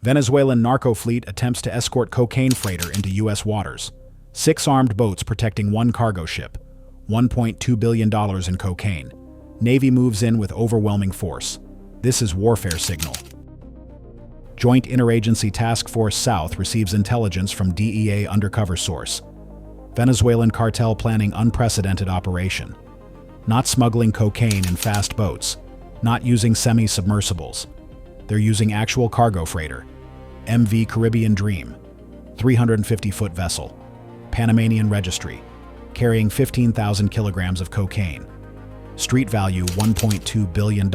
Venezuelan narco fleet attempts to escort cocaine freighter into U.S. waters. 6 armed boats protecting 1 cargo ship. $1.2 billion in cocaine. Navy moves in with overwhelming force. This is warfare signal. Joint Interagency Task Force South receives intelligence from DEA undercover source. Venezuelan cartel planning unprecedented operation. Not smuggling cocaine in fast boats. Not using semi-submersibles. They're using actual cargo freighter. MV Caribbean Dream. 350-foot vessel. Panamanian registry. Carrying 15,000 kilograms of cocaine. Street value $1.2 billion.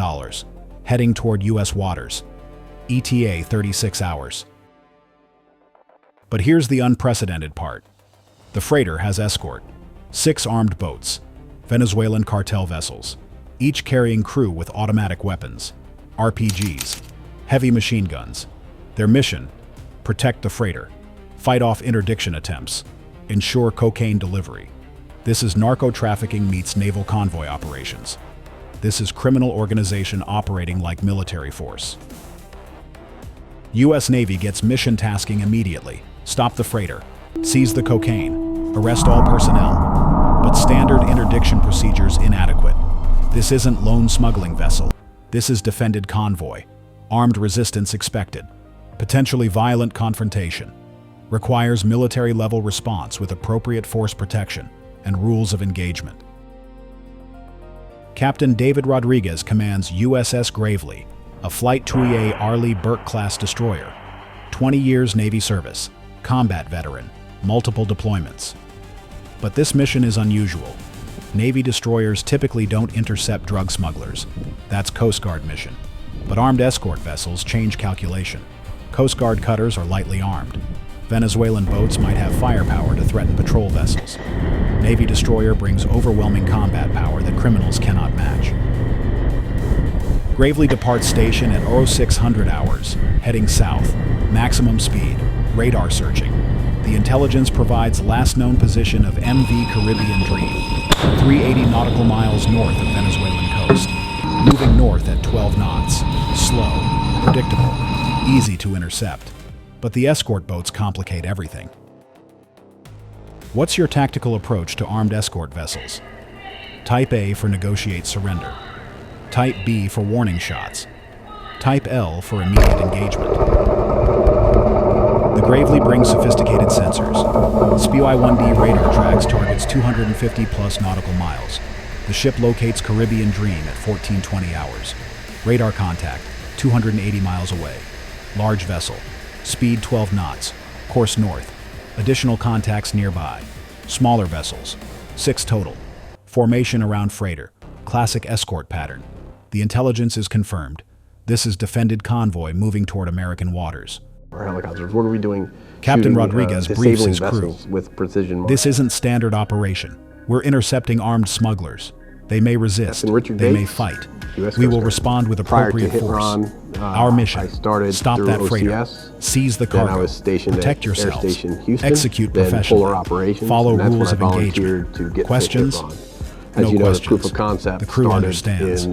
Heading toward U.S. waters. ETA 36 hours. But here's the unprecedented part. The freighter has escort. 6 armed boats. Venezuelan cartel vessels. Each carrying crew with automatic weapons. RPGs. Heavy machine guns. Their mission: protect the freighter. Fight off interdiction attempts. Ensure cocaine delivery. This is narco trafficking meets naval convoy operations. This is criminal organization operating like military force. U.S. Navy gets mission tasking immediately. Stop the freighter. Seize the cocaine. Arrest all personnel. But standard interdiction procedures inadequate. This isn't lone smuggling vessel. This is defended convoy. Armed resistance expected. Potentially violent confrontation. Requires military-level response with appropriate force protection and rules of engagement. Captain David Rodriguez commands USS Gravely, a Flight 2A Arleigh Burke-class destroyer. 20 years Navy service, combat veteran, multiple deployments. But this mission is unusual. Navy destroyers typically don't intercept drug smugglers. That's Coast Guard mission. But armed escort vessels change calculation. Coast Guard cutters are lightly armed. Venezuelan boats might have firepower to threaten patrol vessels. Navy destroyer brings overwhelming combat power that criminals cannot match. Gravely departs station at 0600 hours, heading south. Maximum speed. Radar searching. The intelligence provides last known position of MV Caribbean Dream, 380 nautical miles north of Venezuelan coast. Moving north at 12 knots. Slow, predictable, easy to intercept. But the escort boats complicate everything. What's your tactical approach to armed escort vessels? Type A for negotiate surrender. Type B for warning shots. Type L for immediate engagement. The Gravely brings sophisticated sensors. SPY-1D radar tracks targets 250 plus nautical miles. The ship locates Caribbean Dream at 1420 hours. Radar contact, 280 miles away. Large vessel. Speed 12 knots. Course north. Additional contacts nearby. Smaller vessels. 6 total. Formation around freighter. Classic escort pattern. The intelligence is confirmed. This is defended convoy moving toward American waters. Our helicopters, what are we doing? Captain Rodriguez briefs his crew. With precision. This isn't standard operation. We're intercepting armed smugglers. They may resist. They may fight. We will respond with appropriate force. Our mission: stop that freighter, seize the cargo, protect yourselves, execute professionally, follow rules of engagement. Questions? No questions. The crew understands.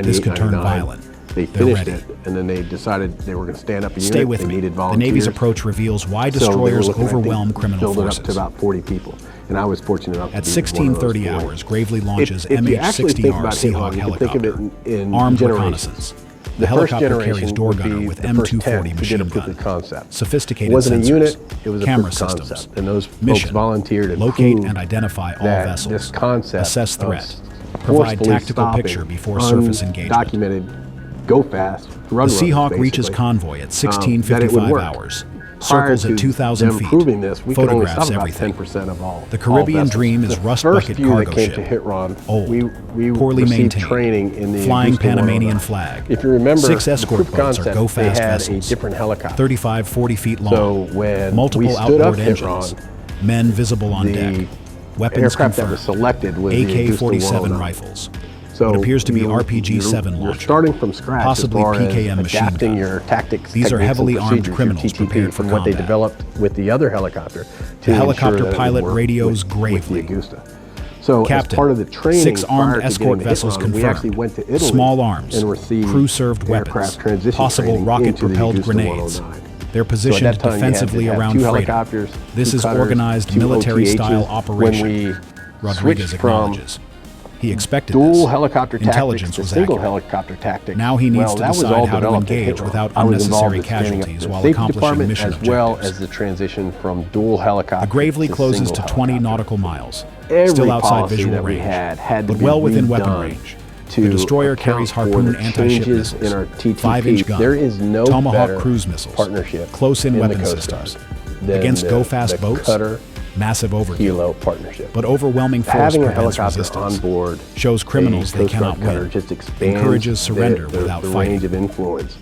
This could turn violent. They finished it, and then they decided they were going to stand up a unit. Stay with me. The Navy's approach reveals why destroyers overwhelm criminal forces. Filled it up to about 40 people, and I was fortunate enough to be At 1630 hours, Gravely launches MH-60R Seahawk helicopter. Armed reconnaissance. The helicopter carries door gunner with M240 machine gun. Sophisticated sensors, camera systems. And those mission: volunteered to locate and identify all vessels. Assess threat. Provide tactical picture before surface engagement. Documented, go fast. The Seahawk reaches convoy at 1655 hours. Circles at 2,000 feet. Photographs everything. The Caribbean Dream is rust bucket cargo ship. Old, poorly maintained, flying Panamanian flag. If you remember, 6 escort boats are go-fast vessels. 35-40 feet long. Multiple outboard engines. Men visible on deck. Weapons confirmed. AK-47 rifles. So what appears to be RPG-7 launcher, starting from scratch, possibly PKM machine gun. Your tactics, These are heavily armed criminals prepared for combat. What they developed with the other helicopter. The helicopter pilot radios Gravely. So Captain, as part of the training, 6 armed escort vessels confirmed. We actually went to Italy Small arms, and received crew-served weapons, possible rocket-propelled grenades. They're So at positioned that time, defensively you had to have around two freighter. helicopters, This two is cutters, organized two military-style OTHs. operation. When we Rodriguez switched from acknowledges. He expected dual this. helicopter tactics Intelligence to was single accurate. helicopter tactics. Now he needs well, to that was decide all how to developed at engage Hitler. without I was involved unnecessary in standing up casualties the while safety accomplishing department mission as well as objectives. the transition from dual helicopter The Gravely to closes to single 20 helicopter. nautical miles, Every still outside policy visual that we range, had to but be well within weapon redone range. to The destroyer account carries for Harpoon the anti-ship changes missiles, in our TTP. 5-inch gun, There is no Tomahawk better cruise missiles, partnership close-in in weapon the Coast Guard systems. than Against the- go-fast the boats, cutter massive overkill. Kilo partnership. But overwhelming force Having a prevents helicopter resistance, on board shows criminals a they Coast Guard cannot cutter win, just expands encourages surrender the without range fighting. of influence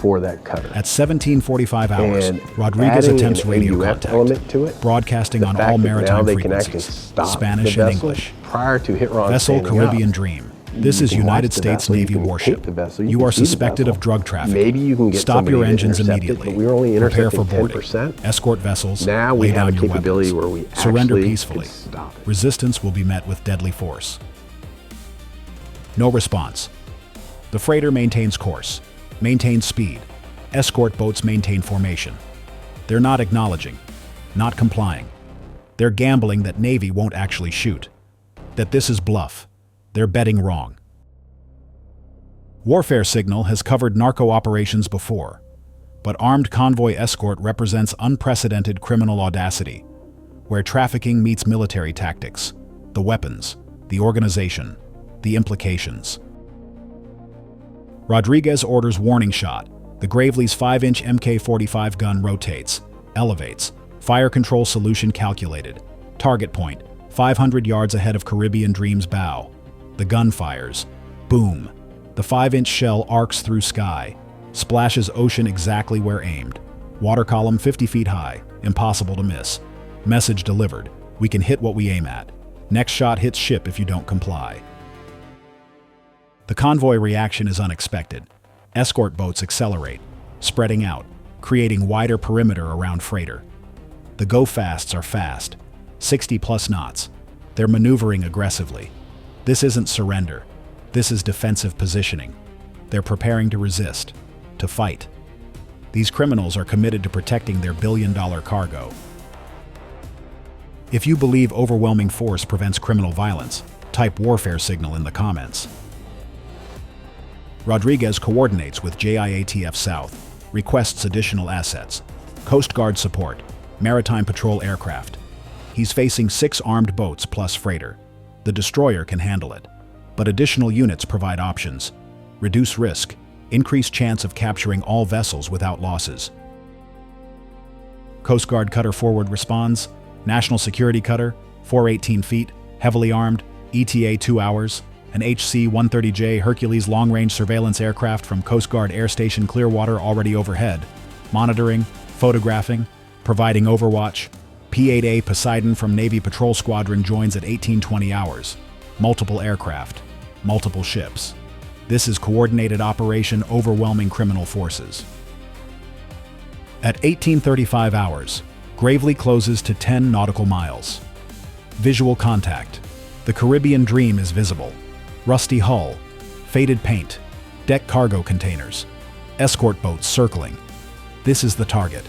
for that cutter. At 17:45 hours, And Rodriguez adding attempts an radio AUF contact, element to it, broadcasting the on fact all that now maritime they can actually frequencies, stop Spanish the and vessel English. prior to hit run Vessel standing Caribbean up. Dream. This You is can watch United the States vessel, you Navy can warship. take the vessel, You can are see the suspected vessel. of drug trafficking. Maybe you can get Stop somebody your to engines intercept it, immediately. but we're only Prepare for intercepting boarding. 10%. Escort vessels. Now we lay have a down your capability weapons. where we Surrender actually peacefully. can stop it. Resistance will be met with deadly force. No response. The freighter maintains course, maintains speed. Escort boats maintain formation. They're not acknowledging, not complying. They're gambling that Navy won't actually shoot, that this is bluff. They're betting wrong. Warfare Signal has covered narco operations before, but armed convoy escort represents unprecedented criminal audacity, where trafficking meets military tactics, the weapons, the organization, the implications. Rodriguez orders warning shot. The Gravely's 5-inch Mk-45 gun rotates, elevates, fire control solution calculated. Target point, 500 yards ahead of Caribbean Dream's bow. The gun fires. Boom. The 5-inch shell arcs through sky, splashes ocean exactly where aimed. Water column 50 feet high, impossible to miss. Message delivered. We can hit what we aim at. Next shot hits ship if you don't comply. The convoy reaction is unexpected. Escort boats accelerate, spreading out, creating wider perimeter around freighter. The go-fasts are fast, 60+ knots. They're maneuvering aggressively. This isn't surrender. This is defensive positioning. They're preparing to resist, to fight. These criminals are committed to protecting their billion-dollar cargo. If you believe overwhelming force prevents criminal violence, type Warfare Signal in the comments. Rodriguez coordinates with JIATF South, requests additional assets, Coast Guard support, maritime patrol aircraft. He's facing 6 armed boats plus freighter. The destroyer can handle it, but additional units provide options. Reduce risk, increase chance of capturing all vessels without losses. Coast Guard cutter forward responds, National Security cutter, 418 feet, heavily armed, ETA 2 hours, an HC-130J Hercules long-range surveillance aircraft from Coast Guard Air Station Clearwater already overhead, monitoring, photographing, providing overwatch. P-8A Poseidon from Navy Patrol Squadron joins at 1820 hours. Multiple aircraft, multiple ships. This is coordinated operation overwhelming criminal forces. At 1835 hours, Gravely closes to 10 nautical miles. Visual contact. The Caribbean Dream is visible. Rusty hull, faded paint, deck cargo containers, escort boats circling. This is the target.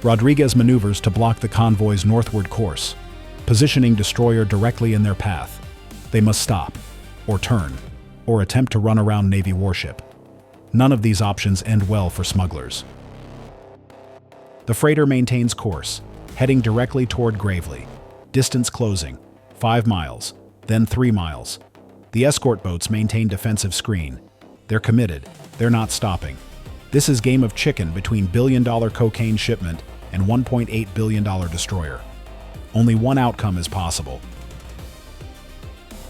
Rodriguez maneuvers to block the convoy's northward course, positioning destroyer directly in their path. They must stop, or turn, or attempt to run around Navy warship. None of these options end well for smugglers. The freighter maintains course, heading directly toward Gravely. Distance closing, 5 miles, then 3 miles. The escort boats maintain defensive screen. They're committed. They're not stopping. This is game of chicken between billion-dollar cocaine shipment and $1.8 billion destroyer. Only one outcome is possible.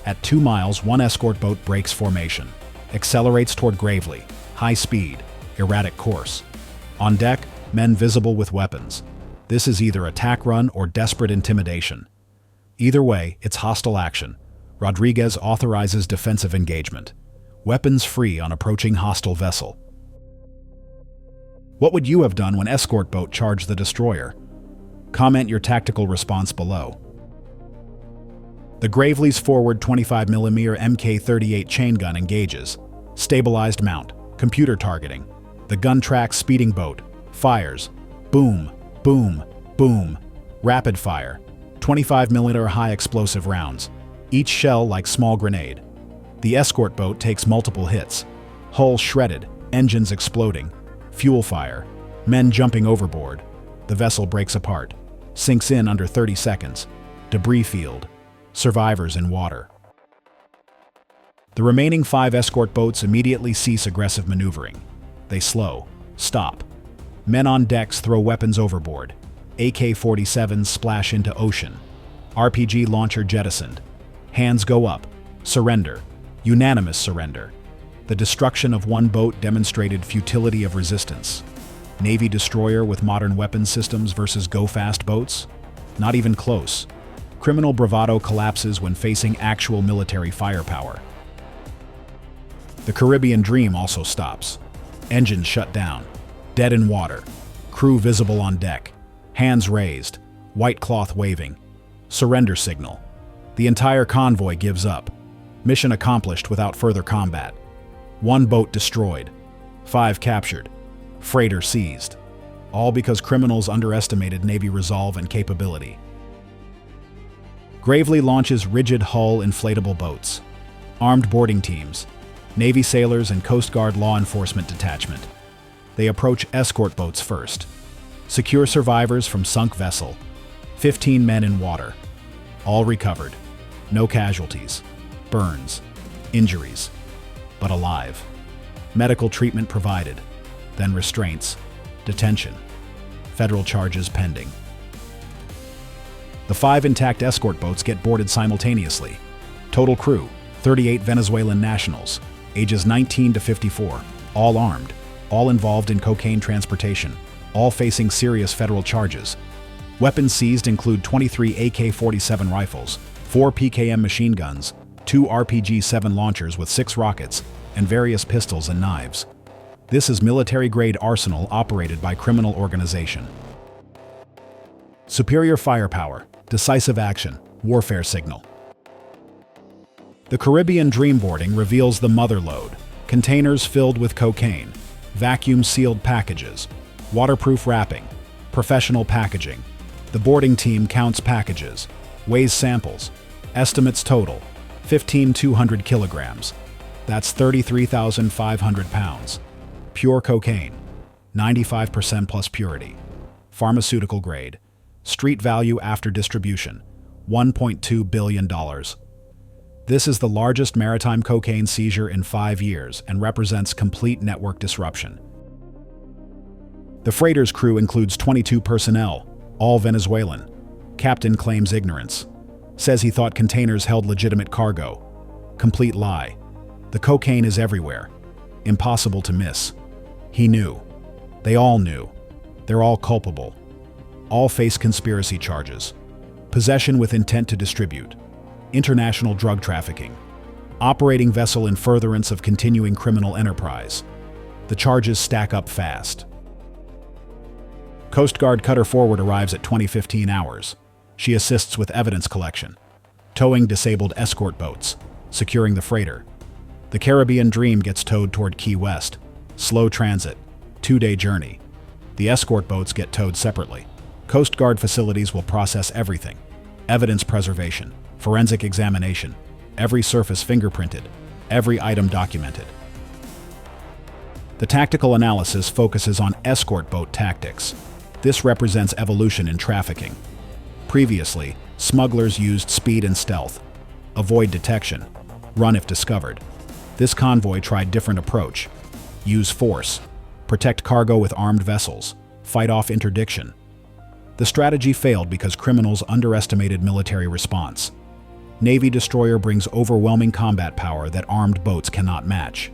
At 2 miles, one escort boat breaks formation, accelerates toward Gravely, high speed, erratic course. On deck, men visible with weapons. This is either attack run or desperate intimidation. Either way, it's hostile action. Rodriguez authorizes defensive engagement. Weapons free on approaching hostile vessel. What would you have done when escort boat charged the destroyer? Comment your tactical response below. The Gravely's forward 25mm Mk-38 chain gun engages. Stabilized mount, computer targeting. The gun tracks speeding boat, Fires. Boom, boom, boom. Rapid fire. 25mm high explosive rounds. Each shell like small grenade. The escort boat takes multiple hits. Hull shredded, engines exploding. Fuel fire. Men jumping overboard. The vessel breaks apart. Sinks in under 30 seconds. Debris field. Survivors in water. The remaining 5 escort boats immediately cease aggressive maneuvering. They slow. Stop. Men on decks throw weapons overboard. AK-47s splash into ocean. RPG launcher jettisoned. Hands go up. Surrender. Unanimous surrender. The destruction of one boat demonstrated futility of resistance. Navy destroyer with modern weapons systems versus go-fast boats? Not even close. Criminal bravado collapses when facing actual military firepower. The Caribbean Dream also stops. Engines shut down. Dead in water. Crew visible on deck. Hands raised. White cloth waving. Surrender signal. The entire convoy gives up. Mission accomplished without further combat. 1 boat destroyed. 5 captured. Freighter seized. All because criminals underestimated Navy resolve and capability. Gravely launches rigid hull inflatable boats. Armed boarding teams. Navy sailors and Coast Guard law enforcement detachment. They approach escort boats first. Secure survivors from sunk vessel. 15 men in water. All recovered. No casualties. Burns. Injuries. But alive. Medical treatment provided. Then restraints. Detention. Federal charges pending. The 5 intact escort boats get boarded simultaneously. Total crew, 38 Venezuelan nationals, ages 19 to 54, all armed, all involved in cocaine transportation, all facing serious federal charges. Weapons seized include 23 AK-47 rifles, 4 PKM machine guns, 2 RPG-7 launchers with 6 rockets, and various pistols and knives. This is military-grade arsenal operated by criminal organization. Superior firepower, decisive action, warfare signal. The Caribbean Dream boarding reveals the mother lode, containers filled with cocaine, vacuum-sealed packages, waterproof wrapping, professional packaging. The boarding team counts packages, weighs samples, estimates total, 15,200 kilograms. That's 33,500 pounds. Pure cocaine, 95% plus purity. Pharmaceutical grade. Street value after distribution, $1.2 billion. This is the largest maritime cocaine seizure in 5 years and represents complete network disruption. The freighter's crew includes 22 personnel, all Venezuelan. Captain claims ignorance. Says he thought containers held legitimate cargo. Complete lie. The cocaine is everywhere. Impossible to miss. He knew. They all knew. They're all culpable. All face conspiracy charges. Possession with intent to distribute. International drug trafficking. Operating vessel in furtherance of continuing criminal enterprise. The charges stack up fast. Coast Guard Cutter Forward arrives at 20:15 hours. She assists with evidence collection. Towing disabled escort boats. Securing the freighter. The Caribbean Dream gets towed toward Key West. Slow transit. 2-day journey. The escort boats get towed separately. Coast Guard facilities will process everything. Evidence preservation. Forensic examination. Every surface fingerprinted. Every item documented. The tactical analysis focuses on escort boat tactics. This represents evolution in trafficking. Previously, smugglers used speed and stealth. Avoid detection. Run if discovered. This convoy tried different approach. Use force. Protect cargo with armed vessels. Fight off interdiction. The strategy failed because criminals underestimated military response. Navy destroyer brings overwhelming combat power that armed boats cannot match.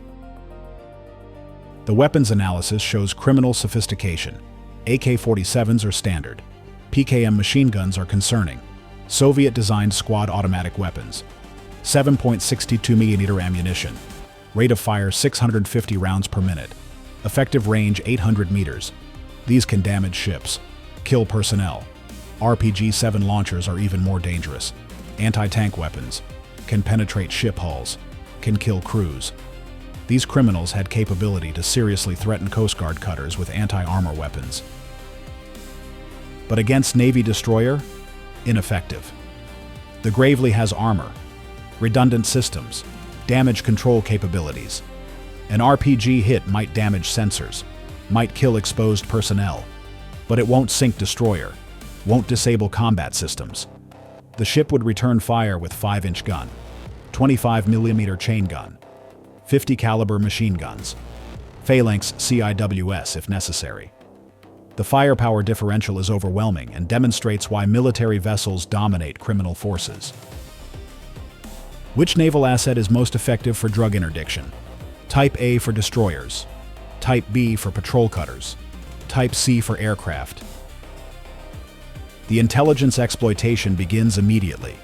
The weapons analysis shows criminal sophistication. AK-47s are standard. PKM machine guns are concerning. Soviet-designed squad automatic weapons. 7.62mm ammunition. Rate of fire 650 rounds per minute. Effective range 800 meters. These can damage ships. Kill personnel. RPG-7 launchers are even more dangerous. Anti-tank weapons. Can penetrate ship hulls. Can kill crews. These criminals had capability to seriously threaten Coast Guard cutters with anti-armor weapons. But against Navy destroyer, ineffective. The Gravely has armor, redundant systems, damage control capabilities. An RPG hit might damage sensors, might kill exposed personnel, but it won't sink destroyer, won't disable combat systems. The ship would return fire with 5-inch gun, 25mm chain gun, 50 caliber machine guns, phalanx CIWS if necessary. The firepower differential is overwhelming and demonstrates why military vessels dominate criminal forces. Which naval asset is most effective for drug interdiction? Type A for destroyers, Type B for patrol cutters, Type C for aircraft. The intelligence exploitation begins immediately.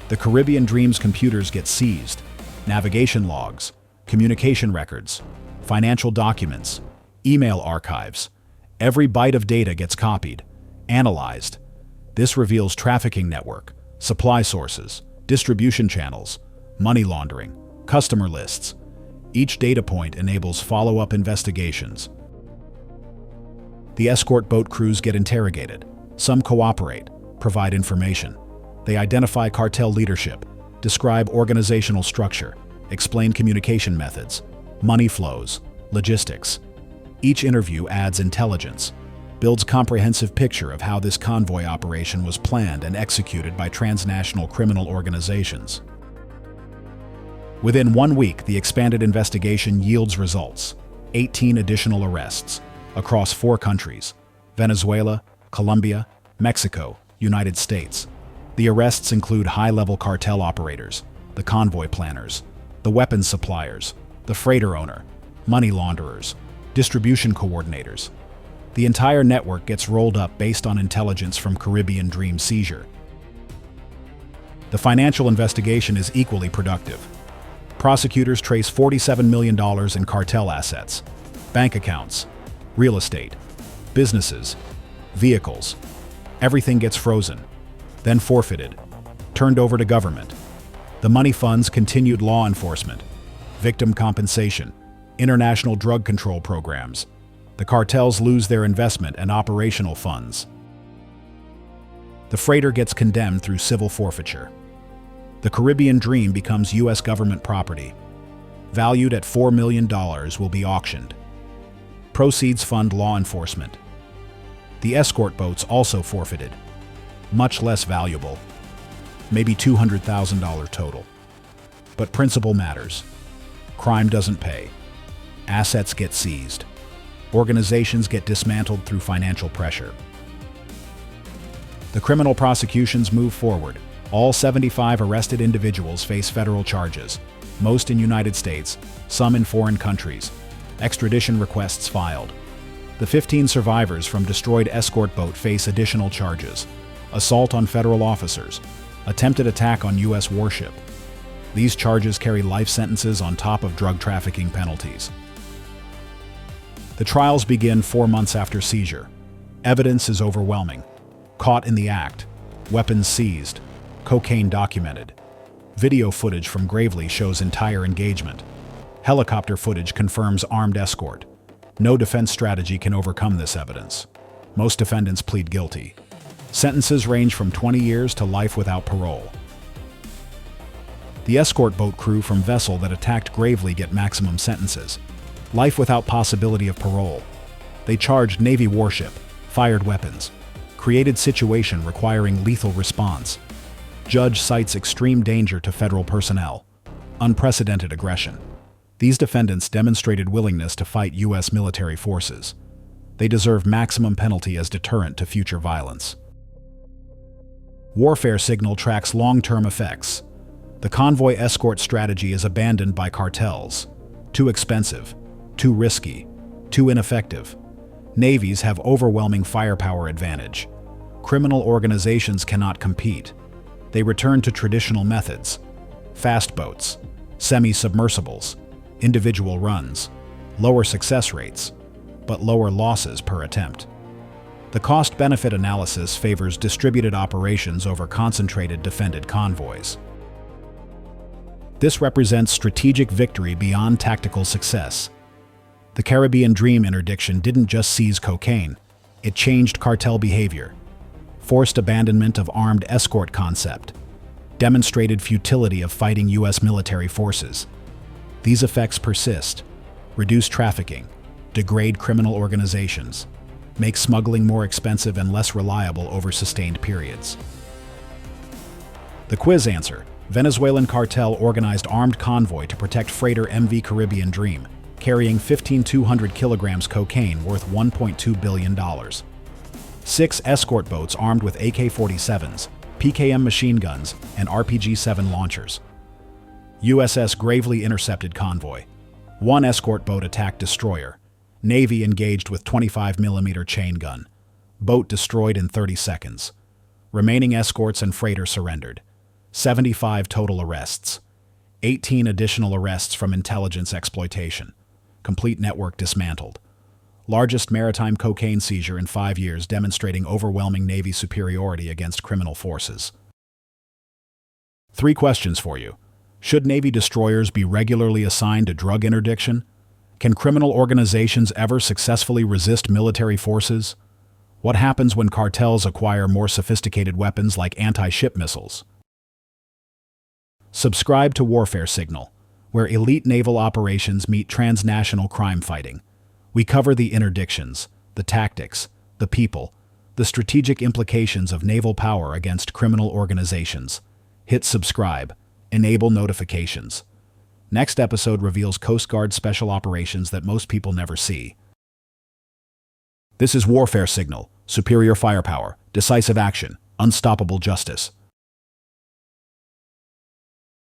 The Caribbean Dream's computers get seized, navigation logs, communication records, financial documents, email archives. Every byte of data gets copied, analyzed. This reveals trafficking network, supply sources, distribution channels, money laundering, customer lists. Each data point enables follow-up investigations. The escort boat crews get interrogated. Some cooperate, provide information. They identify cartel leadership, describe organizational structure, explain communication methods, money flows, logistics. Each interview adds intelligence, builds comprehensive picture of how this convoy operation was planned and executed by transnational criminal organizations. Within 1 week, the expanded investigation yields results. 18 additional arrests across 4 countries: Venezuela, Colombia, Mexico, United States. The arrests include high-level cartel operators, the convoy planners, the weapons suppliers, the freighter owner, money launderers, distribution coordinators. The entire network gets rolled up based on intelligence from Caribbean Dream Seizure. The financial investigation is equally productive. Prosecutors trace $47 million in cartel assets, bank accounts, real estate, businesses, vehicles. Everything gets frozen, then forfeited, turned over to government. The money funds continued law enforcement, victim compensation, international drug control programs. The cartels lose their investment and operational funds. The freighter gets condemned through civil forfeiture. The Caribbean Dream becomes U.S. government property. Valued at $4 million, will be auctioned. Proceeds fund law enforcement. The escort boats also forfeited. Much less valuable. Maybe $200,000 total. But principle matters. Crime doesn't pay. Assets get seized. Organizations get dismantled through financial pressure. The criminal prosecutions move forward. All 75 arrested individuals face federal charges, most in United States, some in foreign countries. Extradition requests filed. The 15 survivors from destroyed escort boat face additional charges: assault on federal officers, attempted attack on U.S. warship. These charges carry life sentences on top of drug trafficking penalties. The trials begin 4 months after seizure. Evidence is overwhelming. Caught in the act, weapons seized, cocaine documented. Video footage from Gravely shows entire engagement. Helicopter footage confirms armed escort. No defense strategy can overcome this evidence. Most defendants plead guilty. Sentences range from 20 years to life without parole. The escort boat crew from vessel that attacked Gravely get maximum sentences. Life without possibility of parole. They charged Navy warship, fired weapons, created situation requiring lethal response. Judge cites extreme danger to federal personnel, unprecedented aggression. These defendants demonstrated willingness to fight U.S. military forces. They deserve maximum penalty as deterrent to future violence. Warfare signal tracks long-term effects. The convoy escort strategy is abandoned by cartels. Too expensive, too risky, too ineffective. Navies have overwhelming firepower advantage. Criminal organizations cannot compete. They return to traditional methods: fast boats, semi-submersibles, individual runs, lower success rates, but lower losses per attempt. The cost-benefit analysis favors distributed operations over concentrated defended convoys. This represents strategic victory beyond tactical success. The Caribbean Dream interdiction didn't just seize cocaine, it changed cartel behavior, forced abandonment of armed escort concept, demonstrated futility of fighting U.S. military forces. These effects persist, reduce trafficking, degrade criminal organizations, make smuggling more expensive and less reliable over sustained periods. The quiz answer: Venezuelan cartel organized armed convoy to protect freighter MV Caribbean Dream, carrying 1,200 kilograms cocaine worth $1.2 billion. 6 escort boats armed with AK-47s, PKM machine guns, and RPG-7 launchers. USS Gravely intercepted convoy. 1 escort boat attacked destroyer. Navy engaged with 25mm chain gun. Boat destroyed in 30 seconds. Remaining escorts and freighter surrendered. 75 total arrests. 18 additional arrests from intelligence exploitation. Complete network dismantled. Largest maritime cocaine seizure in 5 years, demonstrating overwhelming Navy superiority against criminal forces. 3 questions for you. Should Navy destroyers be regularly assigned to drug interdiction? Can criminal organizations ever successfully resist military forces? What happens when cartels acquire more sophisticated weapons like anti-ship missiles? Subscribe to Warfare Signal, where elite naval operations meet transnational crime fighting. We cover the interdictions, the tactics, the people, the strategic implications of naval power against criminal organizations. Hit subscribe, enable notifications. Next episode reveals Coast Guard special operations that most people never see. This is Warfare Signal, superior firepower, decisive action, unstoppable justice.